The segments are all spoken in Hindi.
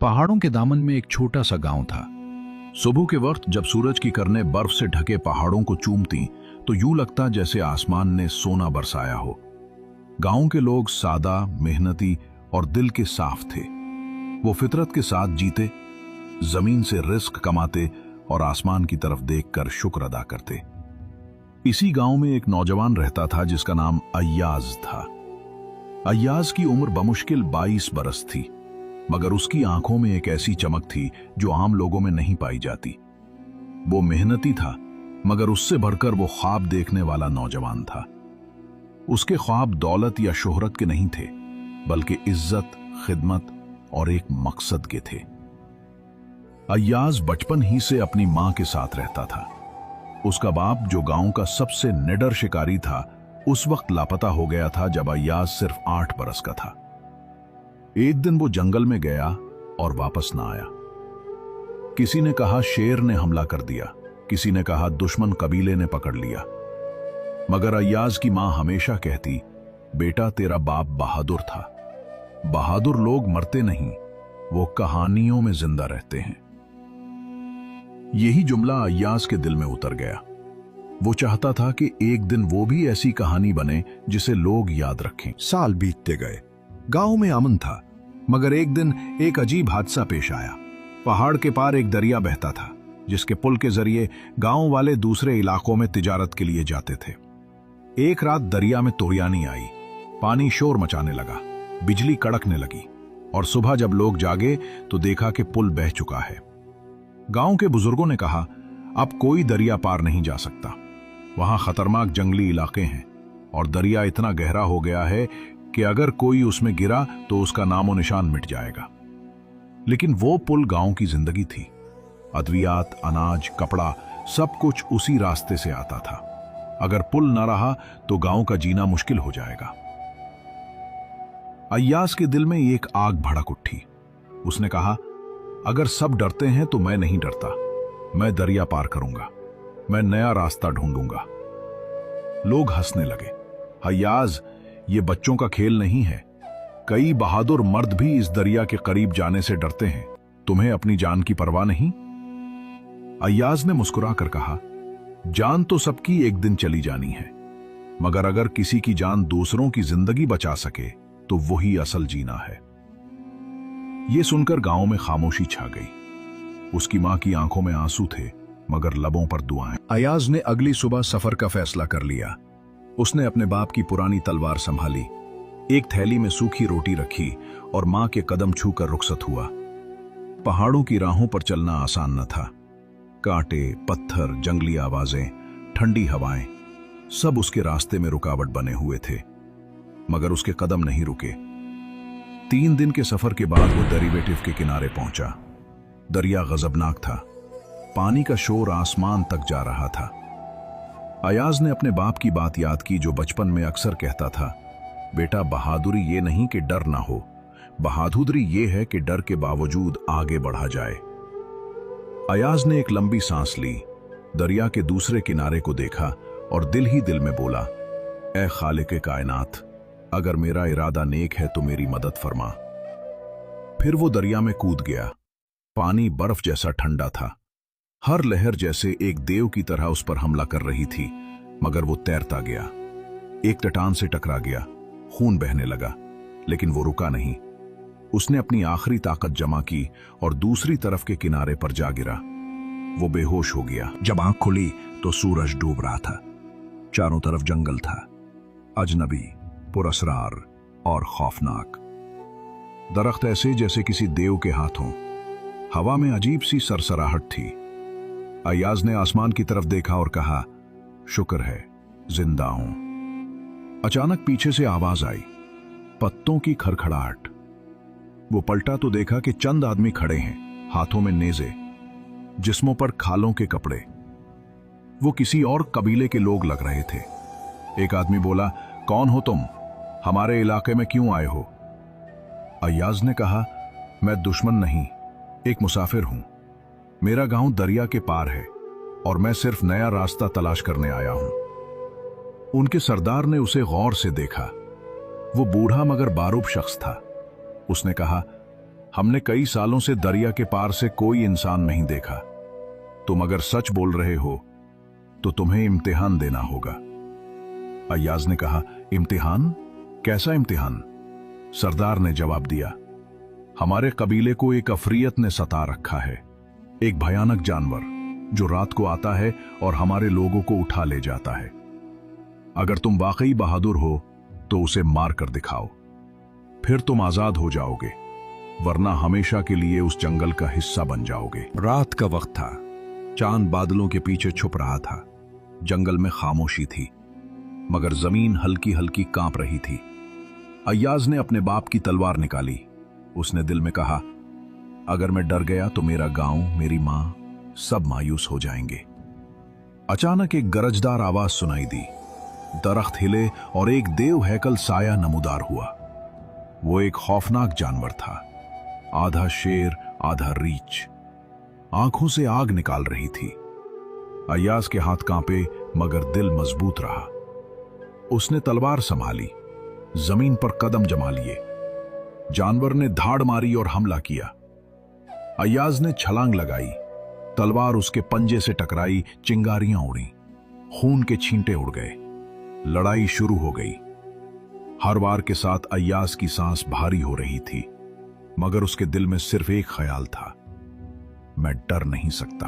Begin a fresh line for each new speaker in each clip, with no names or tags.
पहाड़ों के दामन में एक छोटा सा गांव था। सुबह के वक्त जब सूरज की किरणें बर्फ से ढके पहाड़ों को चूमती तो यूं लगता जैसे आसमान ने सोना बरसाया हो। गांव के लोग सादा, मेहनती और दिल के साफ थे। वो फितरत के साथ जीते, जमीन से रिस्क कमाते और आसमान की तरफ देखकर शुक्र अदा करते। इसी गांव में एक नौजवान रहता था जिसका नाम अय्याज था। अय्याज की उम्र बमुश्किल 22 बरस थी, मगर उसकी आंखों में एक ऐसी चमक थी जो आम लोगों में नहीं पाई जाती। वो मेहनती था, मगर उससे बढ़कर वो ख्वाब देखने वाला नौजवान था। उसके ख्वाब दौलत या शोहरत के नहीं थे, बल्कि इज्जत, खिदमत और एक मकसद के थे। अय्याज बचपन ही से अपनी मां के साथ रहता था। उसका बाप, जो गांव का सबसे निडर शिकारी था, उस वक्त लापता हो गया था जब अय्याज सिर्फ 8 बरस का था। एक दिन वो जंगल में गया और वापस ना आया। किसी ने कहा शेर ने हमला कर दिया, किसी ने कहा दुश्मन कबीले ने पकड़ लिया। मगर अय्याज की मां हमेशा कहती, बेटा तेरा बाप बहादुर था। बहादुर लोग मरते नहीं, वो कहानियों में जिंदा रहते हैं। यही जुमला अय्याज के दिल में उतर गया। वो चाहता था कि एक दिन वो भी ऐसी कहानी बने जिसे लोग याद रखें।
साल बीतते गए। गांव में अमन था, मगर एक दिन एक अजीब हादसा पेश आया। पहाड़ के पार एक दरिया बहता था, जिसके पुल के जरिए गांव वाले दूसरे इलाकों में तिजारत के लिए जाते थे। एक रात दरिया में तोरियानी आई, पानी शोर मचाने लगा, बिजली कड़कने लगी, और सुबह जब लोग जागे तो देखा कि पुल बह चुका है। गांव के बुजुर्गों ने कहा, अब कोई दरिया पार नहीं जा सकता। वहां खतरनाक जंगली इलाके हैं और दरिया इतना गहरा हो गया है कि अगर कोई उसमें गिरा तो उसका नामो निशान मिट जाएगा। लेकिन वो पुल गांव की जिंदगी थी। अद्वियात, अनाज, कपड़ा, सब कुछ उसी रास्ते से आता था। अगर पुल न रहा तो गांव का जीना मुश्किल हो जाएगा। अय्याज के दिल में एक आग भड़क उठी। उसने कहा, अगर सब डरते हैं तो मैं नहीं डरता। मैं दरिया पार करूंगा, मैं नया रास्ता ढूंढूंगा। लोग हंसने लगे। अय्याज, ये बच्चों का खेल नहीं है। कई बहादुर मर्द भी इस दरिया के करीब जाने से डरते हैं। तुम्हें अपनी जान की परवाह नहीं? अय्याज ने मुस्कुराकर कहा, जान तो सबकी एक दिन चली जानी है, मगर अगर किसी की जान दूसरों की जिंदगी बचा सके तो वही असल जीना है। यह सुनकर गांव में खामोशी छा गई। उसकी मां की आंखों में आंसू थे, मगर लबों पर दुआएं। अय्याज ने अगली सुबह सफर का फैसला कर लिया। उसने अपने बाप की पुरानी तलवार संभाली, एक थैली में सूखी रोटी रखी और मां के कदम छूकर रुखसत हुआ। पहाड़ों की राहों पर चलना आसान न था। कांटे, पत्थर, जंगली आवाजें, ठंडी हवाएं, सब उसके रास्ते में रुकावट बने हुए थे, मगर उसके कदम नहीं रुके। 3 दिन के सफर के बाद वो डेरिवेटिव के किनारे पहुंचा। दरिया गजबनाक था, पानी का शोर आसमान तक जा रहा था। अय्याज ने अपने बाप की बात याद की, जो बचपन में अक्सर कहता था, बेटा बहादुरी ये नहीं कि डर ना हो, बहादुरी ये है कि डर के बावजूद आगे बढ़ा जाए। अय्याज ने एक लंबी सांस ली, दरिया के दूसरे किनारे को देखा और दिल ही दिल में बोला, ऐ खालिक कायनात, अगर मेरा इरादा नेक है तो मेरी मदद फरमा। फिर वो दरिया में कूद गया। पानी बर्फ जैसा ठंडा था। हर लहर जैसे एक देव की तरह उस पर हमला कर रही थी, मगर वो तैरता गया। एक चट्टान से टकरा गया, खून बहने लगा, लेकिन वो रुका नहीं। उसने अपनी आखिरी ताकत जमा की और दूसरी तरफ के किनारे पर जा गिरा। वो बेहोश हो गया। जब आंख खुली तो सूरज डूब रहा था। चारों तरफ जंगल था, अजनबी, पुरस्रार और खौफनाक। दरख्त ऐसे जैसे किसी देव के हाथों। हवा में अजीब सी सरसराहट थी। अय्याज ने आसमान की तरफ देखा और कहा, शुक्र है जिंदा हूं। अचानक पीछे से आवाज आई, पत्तों की खड़खड़ाहट। वो पलटा तो देखा कि चंद आदमी खड़े हैं, हाथों में नेज़े, जिस्मों पर खालों के कपड़े। वो किसी और कबीले के लोग लग रहे थे। एक आदमी बोला, कौन हो तुम? हमारे इलाके में क्यों आए हो? अय्याज ने कहा, मैं दुश्मन नहीं, एक मुसाफिर हूं। मेरा गांव दरिया के पार है और मैं सिर्फ नया रास्ता तलाश करने आया हूं। उनके सरदार ने उसे गौर से देखा। वो बूढ़ा मगर बारूब शख्स था। उसने कहा, हमने कई सालों से दरिया के पार से कोई इंसान नहीं देखा। तुम अगर सच बोल रहे हो तो तुम्हें इम्तिहान देना होगा। अय्याज ने कहा, इम्तिहान? कैसा इम्तिहान? सरदार ने जवाब दिया, हमारे कबीले को एक अफरियत ने सता रखा है, एक भयानक जानवर जो रात को आता है और हमारे लोगों को उठा ले जाता है। अगर तुम वाकई बहादुर हो तो उसे मार कर दिखाओ, फिर तुम आजाद हो जाओगे, वरना हमेशा के लिए उस जंगल का हिस्सा बन जाओगे। रात का वक्त था, चांद बादलों के पीछे छुप रहा था। जंगल में खामोशी थी, मगर जमीन हल्की हल्की कांप रही थी। अय्याज ने अपने बाप की तलवार निकाली। उसने दिल में कहा, अगर मैं डर गया तो मेरा गांव, मेरी मां, सब मायूस हो जाएंगे। अचानक एक गरजदार आवाज सुनाई दी। दरख्त हिले और एक देव हैकल साया नमूदार हुआ। वो एक खौफनाक जानवर था, आधा शेर आधा रीछ, आंखों से आग निकाल रही थी। अय्याज के हाथ कांपे मगर दिल मजबूत रहा। उसने तलवार संभाली, जमीन पर कदम जमा लिए। जानवर ने धाड़ मारी और हमला किया। अय्याज ने छलांग लगाई, तलवार उसके पंजे से टकराई, चिंगारियां उड़ी, खून के छींटे उड़ गए। लड़ाई शुरू हो गई। हर वार के साथ अय्याज की सांस भारी हो रही थी, मगर उसके दिल में सिर्फ एक ख्याल था, मैं डर नहीं सकता।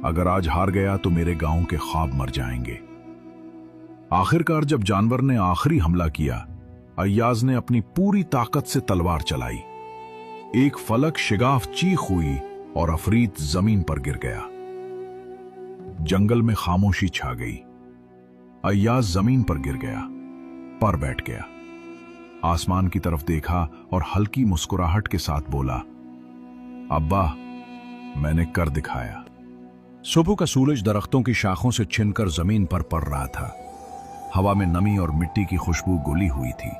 अगर आज हार गया तो मेरे गांव के ख्वाब मर जाएंगे। आखिरकार जब जानवर ने आखिरी हमला किया, अय्याज ने अपनी पूरी ताकत से तलवार चलाई। एक फलक शिगाफ चीख हुई और अफरीत जमीन पर गिर गया। जंगल में खामोशी छा गई। अय्याज जमीन पर गिर गया, पर बैठ गया। आसमान की तरफ देखा और हल्की मुस्कुराहट के साथ बोला, अब्बा, मैंने कर दिखाया। सुबह का सूरज दरख्तों की शाखों से छिनकर जमीन पर पड़ रहा था। हवा में नमी और मिट्टी की खुशबू घुली हुई थी।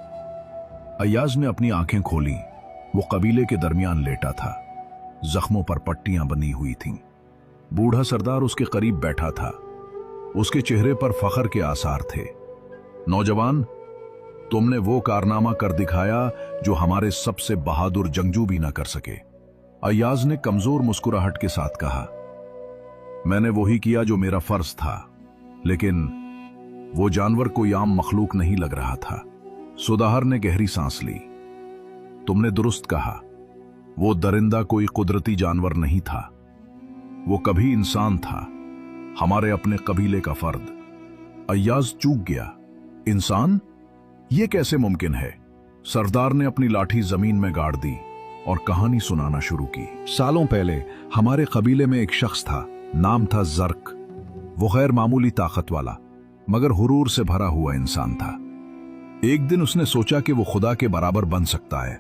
अय्याज ने अपनी आंखें खोली। वो कबीले के दरमियान लेटा था, जख्मों पर पट्टियां बनी हुई थीं। बूढ़ा सरदार उसके करीब बैठा था। उसके चेहरे पर फख्र के आसार थे। नौजवान, तुमने वो कारनामा कर दिखाया जो हमारे सबसे बहादुर जंगजू भी ना कर सके। अय्याज ने कमजोर मुस्कुराहट के साथ कहा, मैंने वही किया जो मेरा फर्ज था, लेकिन वो जानवर कोई आम मखलूक नहीं लग रहा था। सुदाहर ने गहरी सांस ली। तुमने दुरुस्त कहा, वो दरिंदा कोई कुदरती जानवर नहीं था, वो कभी इंसान था, हमारे अपने कबीले का फर्द। अय्याज चूक गया। इंसान? ये कैसे मुमकिन है? सरदार ने अपनी लाठी जमीन में गाड़ दी और कहानी सुनाना शुरू की। सालों पहले हमारे कबीले में एक शख्स था, नाम था जर्क। वो गैर मामूली ताकत वाला मगर हुरूर से भरा हुआ इंसान था। एक दिन उसने सोचा कि वो खुदा के बराबर बन सकता है।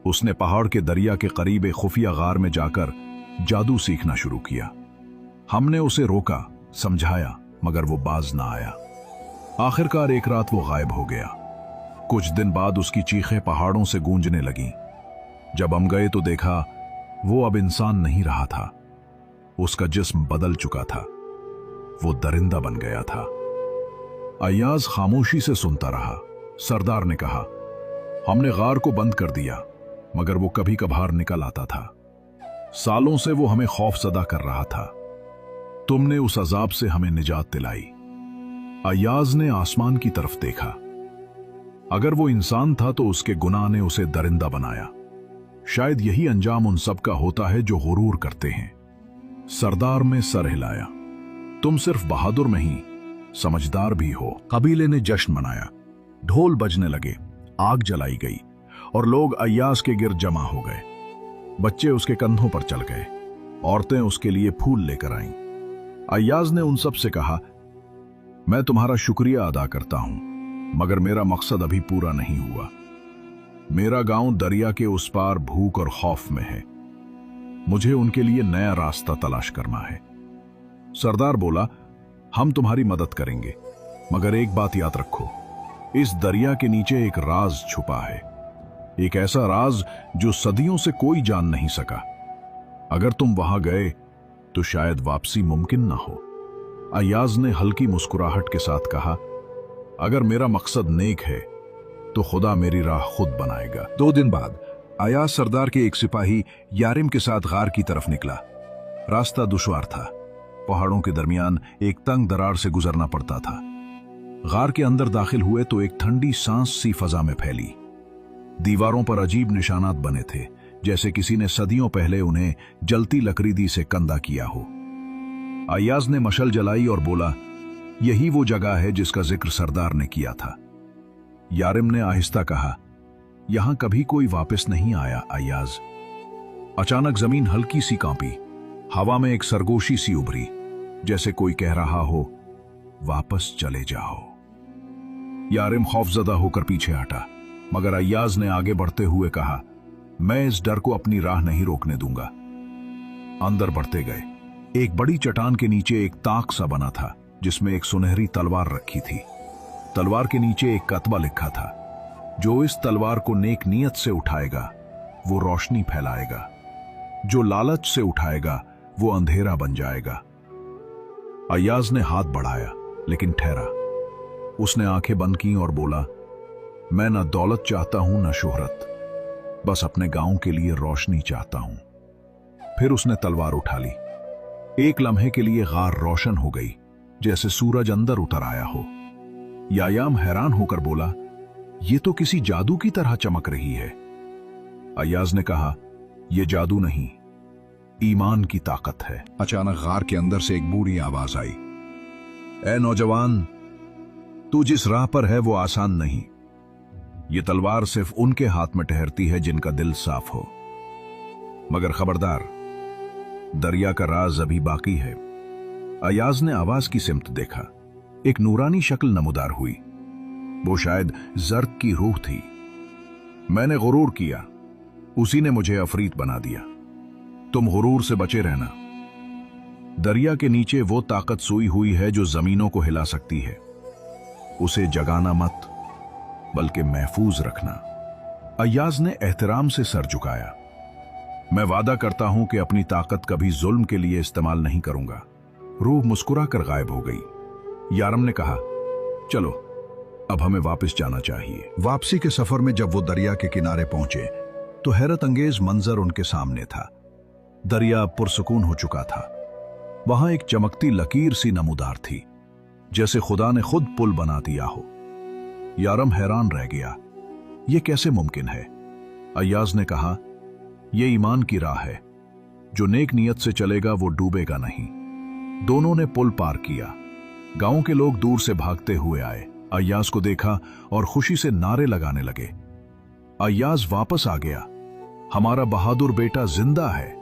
उसने पहाड़ के दरिया के करीब एक खुफिया गार में जाकर जादू सीखना शुरू किया। हमने उसे रोका, समझाया, मगर वो बाज ना आया। आखिरकार एक रात वो गायब हो गया। कुछ दिन बाद उसकी चीखें पहाड़ों से गूंजने लगीं। जब हम गए तो देखा वो अब इंसान नहीं रहा था। उसका जिस्म बदल चुका था, वो दरिंदा बन गया था। अय्याज खामोशी से सुनता रहा। सरदार ने कहा, हमने गार को बंद कर दिया, मगर वो कभी कभार निकल आता था। सालों से वो हमें खौफजदा कर रहा था। तुमने उस अजाब से हमें निजात दिलाई। अय्याज ने आसमान की तरफ देखा। अगर वो इंसान था तो उसके गुनाह ने उसे दरिंदा बनाया। शायद यही अंजाम उन सब का होता है जो गुरूर करते हैं। सरदार में सर हिलाया। तुम सिर्फ बहादुर नहीं, समझदार भी हो। कबीले ने जश्न मनाया। ढोल बजने लगे, आग जलाई गई और लोग अय्याज के गिर्द जमा हो गए। बच्चे उसके कंधों पर चल गए, औरतें उसके लिए फूल लेकर आईं। अय्याज ने उन सब से कहा, मैं तुम्हारा शुक्रिया अदा करता हूं, मगर मेरा मकसद अभी पूरा नहीं हुआ। मेरा गांव दरिया के उस पार भूख और खौफ में है। मुझे उनके लिए नया रास्ता तलाश करना है। सरदार बोला, हम तुम्हारी मदद करेंगे, मगर एक बात याद रखो, इस दरिया के नीचे एक राज छुपा है, एक ऐसा राज जो सदियों से कोई जान नहीं सका। अगर तुम वहां गए तो शायद वापसी मुमकिन ना हो। अय्याज ने हल्की मुस्कुराहट के साथ कहा, अगर मेरा मकसद नेक है तो खुदा मेरी राह खुद बनाएगा। 2 दिन बाद अयाज सरदार के एक सिपाही यारिम के साथ गार की तरफ निकला। रास्ता दुश्वार था, पहाड़ों के दरमियान एक तंग दरार से गुजरना पड़ता था। गार के अंदर दाखिल हुए तो एक ठंडी सांस सी फजा में फैली। दीवारों पर अजीब निशानात बने थे, जैसे किसी ने सदियों पहले उन्हें जलती लकड़ी से कंधा किया हो। अयाज ने मशल जलाई और बोला, यही वो जगह है जिसका जिक्र सरदार ने किया था। यारिम ने आहिस्ता कहा, यहां कभी कोई वापस नहीं आया अयाज। अचानक जमीन हल्की सी कांपी, हवा में एक सरगोशी सी उभरी, जैसे कोई कह रहा हो, वापस चले जाओ। यारिम खौफजदा होकर पीछे हटा, मगर अयाज ने आगे बढ़ते हुए कहा, मैं इस डर को अपनी राह नहीं रोकने दूंगा। अंदर बढ़ते गए। एक बड़ी चट्टान के नीचे एक ताक सा बना था, जिसमें एक सुनहरी तलवार रखी थी। तलवार के नीचे एक कतबा लिखा था, जो इस तलवार को नेक नियत से उठाएगा वो रोशनी फैलाएगा, जो लालच से उठाएगा वो अंधेरा बन जाएगा। अयाज ने हाथ बढ़ाया, लेकिन ठहरा। उसने आंखें बंद की और बोला, मैं न दौलत चाहता हूं न शोहरत, बस अपने गांव के लिए रोशनी चाहता हूं। फिर उसने तलवार उठा ली। एक लम्हे के लिए गार रोशन हो गई, जैसे सूरज अंदर उतर आया हो। यायाम हैरान होकर बोला, यह तो किसी जादू की तरह चमक रही है। अयाज ने कहा, यह जादू नहीं, ईमान की ताकत है। अचानक गार के अंदर से एक बूढ़ी आवाज आई, ए नौजवान, तू जिस राह पर है वो आसान नहीं। ये तलवार सिर्फ उनके हाथ में ठहरती है जिनका दिल साफ हो। मगर खबरदार, दरिया का राज अभी बाकी है। अयाज ने आवाज की सिमत देखा। एक नूरानी शक्ल नमूदार हुई। वो शायद जर्क की रूह थी। मैंने गुरूर किया, उसी ने मुझे अफरीत बना दिया। तुम गुरूर से बचे रहना। दरिया के नीचे वो ताकत सोई हुई है जो जमीनों को हिला सकती है। उसे जगाना मत, बल्कि महफूज रखना। अयाज ने एहतराम से सर झुकाया। मैं वादा करता हूं कि अपनी ताकत कभी जुल्म के लिए इस्तेमाल नहीं करूंगा। रूह मुस्कुरा कर गायब हो गई। यारम ने कहा, चलो अब हमें वापस जाना चाहिए। वापसी के सफर में जब वो दरिया के किनारे पहुंचे तो हैरत अंगेज मंजर उनके सामने था। दरिया पुरसुकून हो चुका था। वहां एक चमकती लकीर सी नमूदार थी, जैसे खुदा ने खुद पुल बना दिया हो। यारम हैरान रह गया, यह कैसे मुमकिन है? अयाज ने कहा, यह ईमान की राह है। जो नेक नियत से चलेगा वो डूबेगा नहीं। दोनों ने पुल पार किया। गांव के लोग दूर से भागते हुए आए, अयाज को देखा और खुशी से नारे लगाने लगे। अयाज वापस आ गया, हमारा बहादुर बेटा जिंदा है।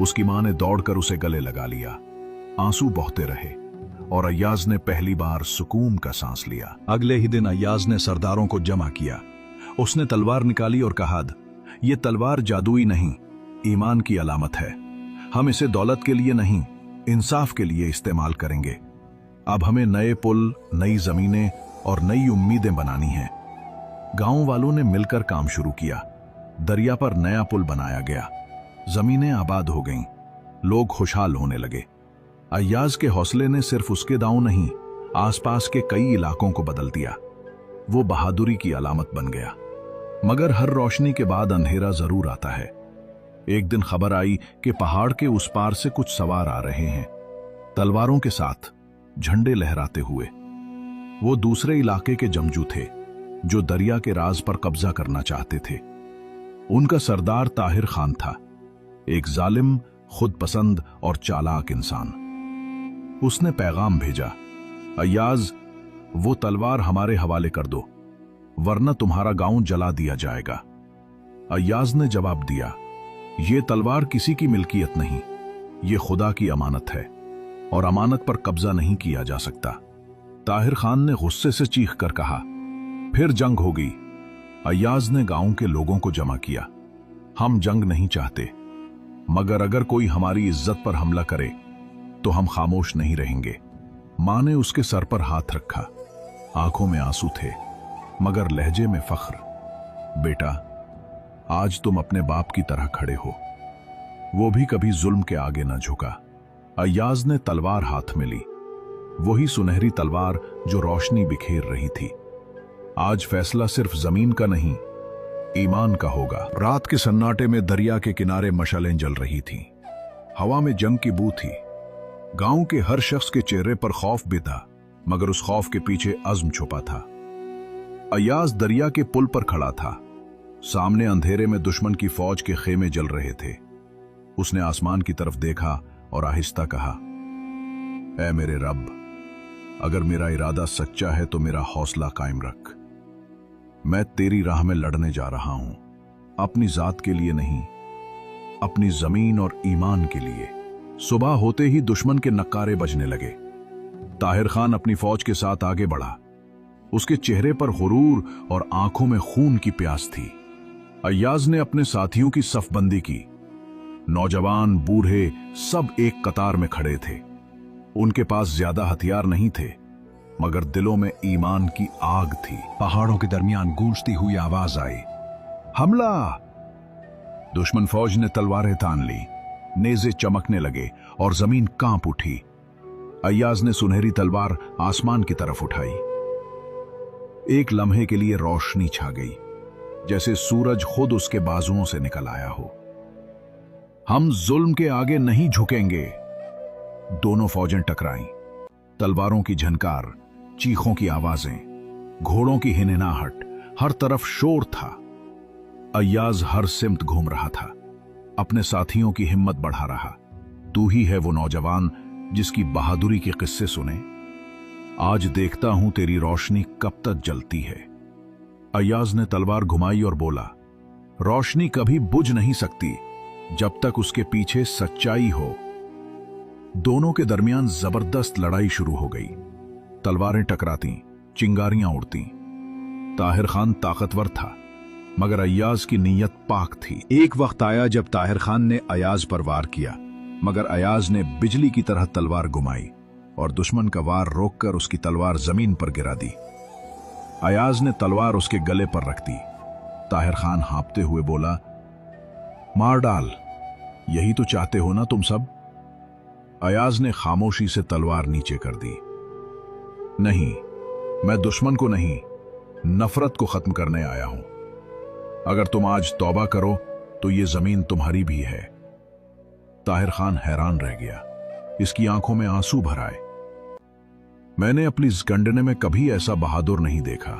उसकी मां ने दौड़कर उसे गले लगा लिया। आंसू बहते रहे और अयाज ने पहली बार सुकून का सांस लिया। अगले ही दिन अयाज ने सरदारों को जमा किया। उसने तलवार निकाली और कहा, यह तलवार जादुई नहीं, ईमान की अलामत है। हम इसे दौलत के लिए नहीं, इंसाफ के लिए इस्तेमाल करेंगे। अब हमें नए पुल, नई जमीनें और नई उम्मीदें बनानी हैं। गांव वालों ने मिलकर काम शुरू किया। दरिया पर नया पुल बनाया गया। जमीनें आबाद हो गईं। लोग खुशहाल होने लगे। अयाज के हौसले ने सिर्फ उसके गांव नहीं, आसपास के कई इलाकों को बदल दिया। वो बहादुरी की अलामत बन गया। मगर हर रोशनी के बाद अंधेरा जरूर आता है। एक दिन खबर आई कि पहाड़ के उस पार से कुछ सवार आ रहे हैं, तलवारों के साथ, झंडे लहराते हुए। वो दूसरे इलाके के जमजू थे, जो दरिया के राज पर कब्जा करना चाहते थे। उनका सरदार ताहिर खान था, एक जालिम, खुद पसंद और चालाक इंसान। उसने पैगाम भेजा, अयाज, वो तलवार हमारे हवाले कर दो, वरना तुम्हारा गांव जला दिया जाएगा। अयाज ने जवाब दिया, ये तलवार किसी की मिल्कियत नहीं, ये खुदा की अमानत है और अमानत पर कब्जा नहीं किया जा सकता। ताहिर खान ने गुस्से से चीख कर कहा, फिर जंग होगी। अयाज ने गांव के लोगों को जमा किया। हम जंग नहीं चाहते, मगर अगर कोई हमारी इज्जत पर हमला करे तो हम खामोश नहीं रहेंगे। मां ने उसके सर पर हाथ रखा। आंखों में आंसू थे, मगर लहजे में फख्र। बेटा, आज तुम अपने बाप की तरह खड़े हो। वो भी कभी जुल्म के आगे न झुका। अयाज ने तलवार हाथ में ली, वही सुनहरी तलवार जो रोशनी बिखेर रही थी। आज फैसला सिर्फ जमीन का नहीं, ईमान का होगा। रात के सन्नाटे में दरिया के किनारे मशालें जल रही थीं। हवा में जंग की बू थी। गांव के हर शख्स के चेहरे पर खौफ भी था, मगर उस खौफ के पीछे अज़्म छुपा था। अय्याज दरिया के पुल पर खड़ा था। सामने अंधेरे में दुश्मन की फौज के खेमे जल रहे थे। उसने आसमान की तरफ देखा और आहिस्ता कहा, ऐ मेरे रब, अगर मेरा इरादा सच्चा है तो मेरा हौसला कायम रख। मैं तेरी राह में लड़ने जा रहा हूं, अपनी जात के लिए नहीं, अपनी जमीन और ईमान के लिए। सुबह होते ही दुश्मन के नक्कारे बजने लगे। ताहिर खान अपनी फौज के साथ आगे बढ़ा। उसके चेहरे पर गुरूर और आंखों में खून की प्यास थी। अय्याज ने अपने साथियों की सफबंदी की। नौजवान बूढ़े सब एक कतार में खड़े थे। उनके पास ज्यादा हथियार नहीं थे, मगर दिलों में ईमान की आग थी। पहाड़ों के दरमियान गूंजती हुई आवाज आई, हमला! दुश्मन फौज ने तलवारें तान ली। नेज़े चमकने लगे और जमीन कांप उठी। अय्याज ने सुनहरी तलवार आसमान की तरफ उठाई। एक लम्हे के लिए रोशनी छा गई, जैसे सूरज खुद उसके बाजुओं से निकल आया हो। हम जुल्म के आगे नहीं झुकेंगे। दोनों फौजें टकराईं। तलवारों की झनकार, चीखों की आवाजें, घोड़ों की हिनहिनाहट, हर तरफ शोर था। अय्याज हर सिमत घूम रहा था, अपने साथियों की हिम्मत बढ़ा रहा। तू ही है वो नौजवान जिसकी बहादुरी के किस्से सुने। आज देखता हूं तेरी रोशनी कब तक जलती है। अय्याज ने तलवार घुमाई और बोला, रोशनी कभी बुझ नहीं सकती जब तक उसके पीछे सच्चाई हो। दोनों के दरमियान जबरदस्त लड़ाई शुरू हो गई। तलवारें टकराती, चिंगारियां उड़ती। ताहिर खान ताकतवर था, मगर अय्याज की नीयत पाक थी। एक वक्त आया जब ताहिर खान ने अय्याज पर वार किया, मगर अय्याज ने बिजली की तरह तलवार घुमाई और दुश्मन का वार रोककर उसकी तलवार जमीन पर गिरा दी। अय्याज ने तलवार उसके गले पर रख दी। ताहिर खान हाँफते हुए बोला, मार डाल, यही तो चाहते हो ना तुम सब। अय्याज ने खामोशी से तलवार नीचे कर दी। नहीं, मैं दुश्मन को नहीं, नफरत को खत्म करने आया हूं। अगर तुम आज तौबा करो तो ये जमीन तुम्हारी भी है। ताहिर खान हैरान रह गया। इसकी आंखों में आंसू भर आए। मैंने अपनी इस गंडने में कभी ऐसा बहादुर नहीं देखा।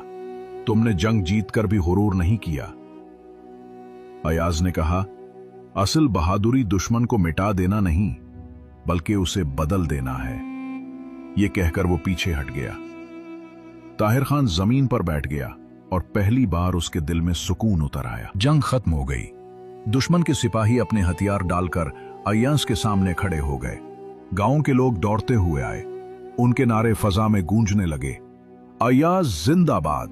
तुमने जंग जीतकर भी हुरूर नहीं किया। अय्याज ने कहा, असल बहादुरी दुश्मन को मिटा देना नहीं, बल्कि उसे बदल देना है। यह कहकर वो पीछे हट गया। ताहिर खान जमीन पर बैठ गया और पहली बार उसके दिल में सुकून उतर आया। जंग खत्म हो गई। दुश्मन के सिपाही अपने हथियार डालकर अय्याज के सामने खड़े हो गए। गांव के लोग दौड़ते हुए आए। उनके नारे फजा में गूंजने लगे, अय्याज जिंदाबाद,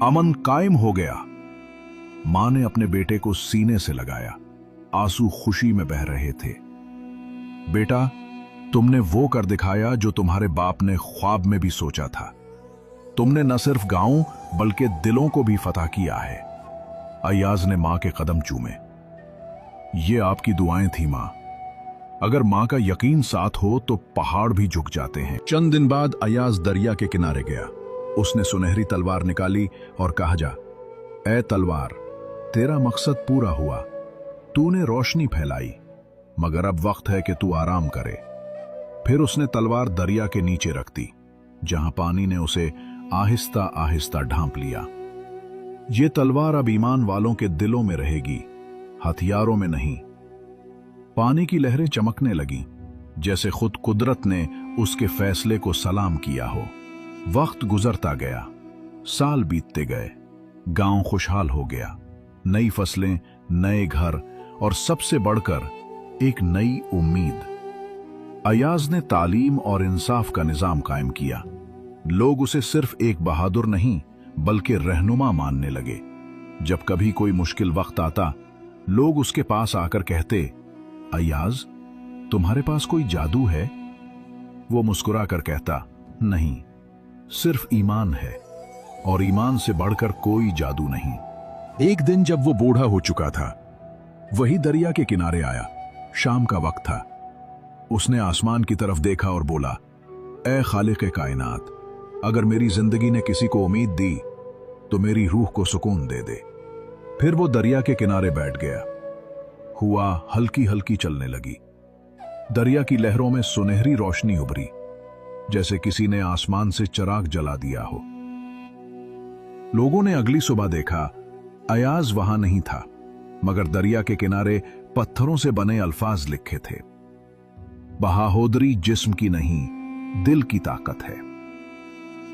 अमन कायम हो गया। मां ने अपने बेटे को सीने से लगाया। आंसू खुशी में बह रहे थे। बेटा, तुमने वो कर दिखाया जो तुम्हारे बाप ने ख्वाब में भी सोचा था। तुमने न सिर्फ गांव बल्कि दिलों को भी फतह किया है। अय्याज ने मां के कदम चूमे। ये आपकी दुआएं थी मां। अगर मां का यकीन साथ हो तो पहाड़ भी झुक जाते हैं। चंद दिन बाद अय्याज दरिया के किनारे गया। उसने सुनहरी तलवार निकाली और कहा, जा ए तलवार, तेरा मकसद पूरा हुआ। तूने रोशनी फैलाई, मगर अब वक्त है कि तू आराम करे। फिर उसने तलवार दरिया के नीचे रख दी, जहां पानी ने उसे आहिस्ता आहिस्ता ढांप लिया। ये तलवार अब ईमान वालों के दिलों में रहेगी, हथियारों में नहीं। पानी की लहरें चमकने लगीं, जैसे खुद कुदरत ने उसके फैसले को सलाम किया हो। वक्त गुजरता गया, साल बीतते गए, गांव खुशहाल हो गया। नई फसलें, नए घर और सबसे बढ़कर एक नई उम्मीद। अय्याज ने तालीम और इंसाफ का निजाम कायम किया। लोग उसे सिर्फ एक बहादुर नहीं बल्कि रहनुमा मानने लगे। जब कभी कोई मुश्किल वक्त आता, लोग उसके पास आकर कहते, अय्याज, तुम्हारे पास कोई जादू है? वो मुस्कुरा कर कहता, नहीं, सिर्फ ईमान है, और ईमान से बढ़कर कोई जादू नहीं। एक दिन जब वो बूढ़ा हो चुका था, वही दरिया के किनारे आया। शाम का वक्त था। उसने आसमान की तरफ देखा और बोला, ऐ खालिक़े कायनात, अगर मेरी जिंदगी ने किसी को उम्मीद दी तो मेरी रूह को सुकून दे दे। फिर वो दरिया के किनारे बैठ गया। हुआ हल्की हल्की चलने लगी। दरिया की लहरों में सुनहरी रोशनी उभरी, जैसे किसी ने आसमान से चिराग जला दिया हो। लोगों ने अगली सुबह देखा, अयाज वहां नहीं था, मगर दरिया के किनारे पत्थरों से बने अल्फाज लिखे थे, बहादुरी जिस्म की नहीं, दिल की ताकत है।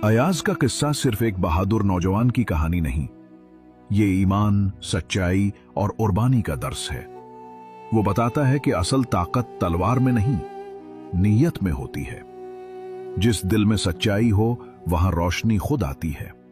अयाज का किस्सा सिर्फ एक बहादुर नौजवान की कहानी नहीं, ये ईमान, सच्चाई और कुर्बानी का दर्स है। वो बताता है कि असल ताकत तलवार में नहीं, नीयत में होती है। जिस दिल में सच्चाई हो, वहां रोशनी खुद आती है।